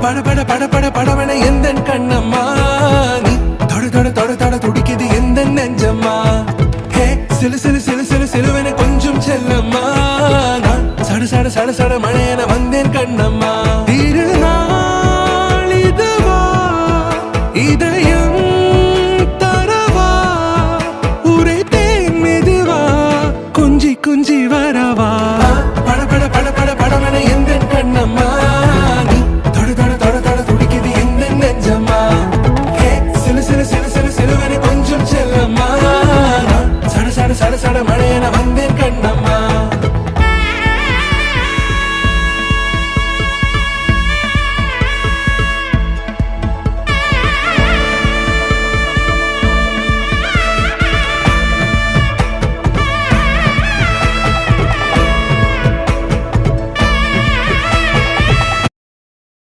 பட பட பட பட படவன எந்த கண்ணம்மா நீ தொட தொட தொட தொட துடிக்குது எந்த நெஞ்சம்மா ஹே சிலு சிலு சிலு சிலு சிலுவன கொஞ்சம் செல்லம்மா நான் சட சட சட சட மழையன வந்தேன் கண்ணம்மா